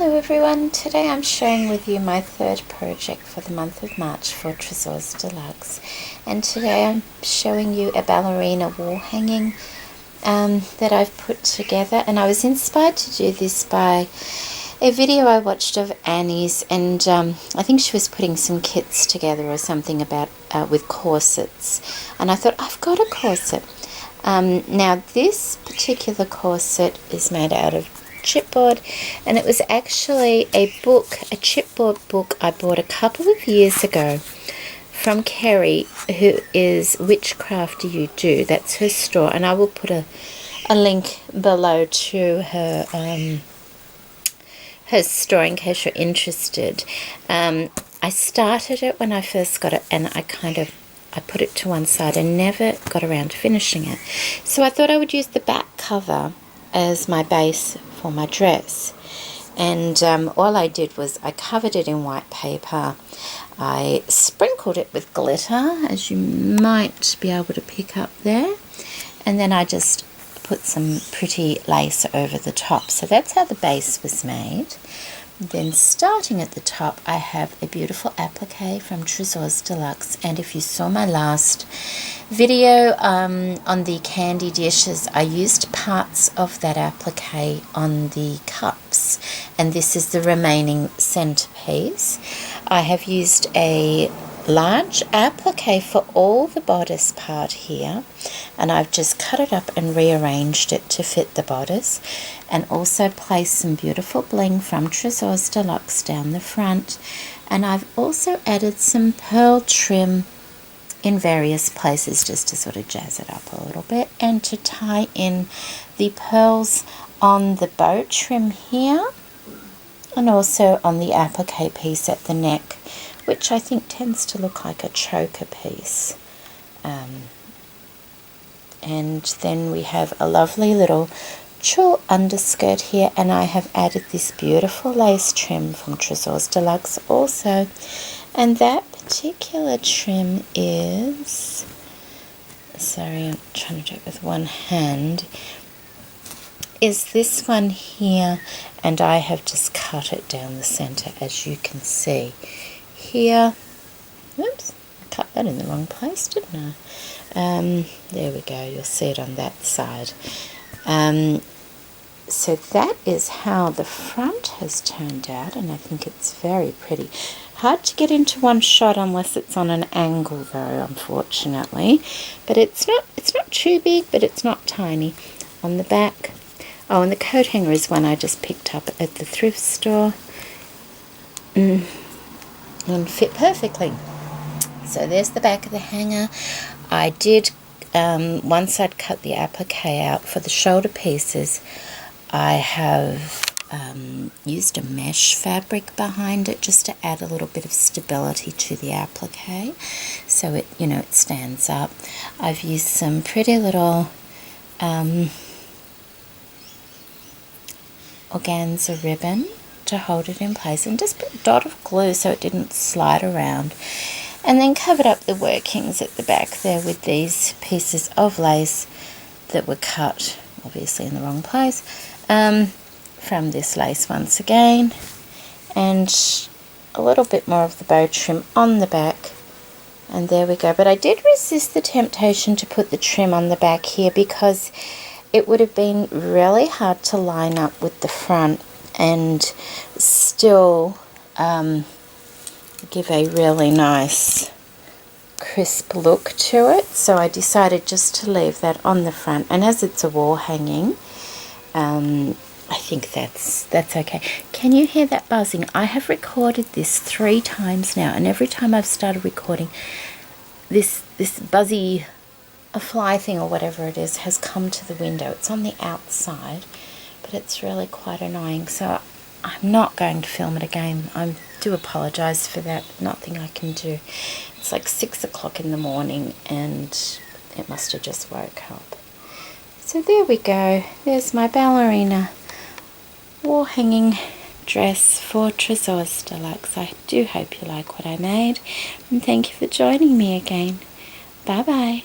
Hello everyone, today I'm sharing with you my third project for the month of March for Tresors Deluxe, and today I'm showing you a ballerina wall hanging that I've put together. And I was inspired to do this by a video I watched of Annie's, and I think she was putting some kits together or something about with corsets, and I thought, I've got a corset. Now this particular corset is made out of chipboard, and it was actually a chipboard book I bought a couple of years ago from Kerry, who is Witchcraft Do You Do. That's her store, and I will put a link below to her her store in case you're interested. I started it when I first got it, and I put it to one side and never got around to finishing it. So I thought I would use the back cover as my base for my dress, and all I did was I covered it in white paper. I sprinkled it with glitter, as you might be able to pick up there, and then I just put some pretty lace over the top. So that's how the base was made. Then starting at the top, I have a beautiful applique from Tresors Deluxe, and if you saw my last video on the candy dishes, I used parts of that applique on the cups, and this is the remaining centerpiece. I have used a large applique for all the bodice part here, and I've just cut it up and rearranged it to fit the bodice, and also placed some beautiful bling from Tresors Deluxe down the front. And I've also added some pearl trim in various places just to sort of jazz it up a little bit, and to tie in the pearls on the bow trim here, and also on the applique piece at the neck, which I think tends to look like a choker piece. And then we have a lovely little tulle underskirt here, and I have added this beautiful lace trim from Tresors Deluxe also, and that particular trim is, sorry, I'm trying to do it with one hand, is this one here, and I have just cut it down the center, as you can see here. Oops, I cut that in the wrong place, didn't I? There we go, you'll see it on that side. So that is how the front has turned out, and I think it's very pretty. Hard to get into one shot unless it's on an angle though, unfortunately. But it's not too big, but it's not tiny. On the back, oh, and the coat hanger is one I just picked up at the thrift store, and fit perfectly. So there's the back of the hanger. I did, once I'd cut the applique out for the shoulder pieces, I have used a mesh fabric behind it just to add a little bit of stability to the applique, so it, you know, it stands up. I've used some pretty little organza ribbon to hold it in place, and just put a dot of glue so it didn't slide around, and then covered up the workings at the back there with these pieces of lace that were cut obviously in the wrong place from this lace once again, and a little bit more of the bow trim on the back, and there we go. But I did resist the temptation to put the trim on the back here, because it would have been really hard to line up with the front and still give a really nice crisp look to it. So I decided just to leave that on the front, and as it's a wall hanging, I think that's okay. Can you hear that buzzing? I have recorded this 3 times now, and every time I've started recording, this buzzy, a fly thing or whatever it is, has come to the window. It's on the outside, but it's really quite annoying, so I'm not going to film it again. I do apologise for that. Nothing I can do. It's like 6 o'clock in the morning, and it must have just woke up. So there we go. There's my ballerina wall hanging dress for Tresors Deluxe. I do hope you like what I made, and thank you for joining me again. Bye bye.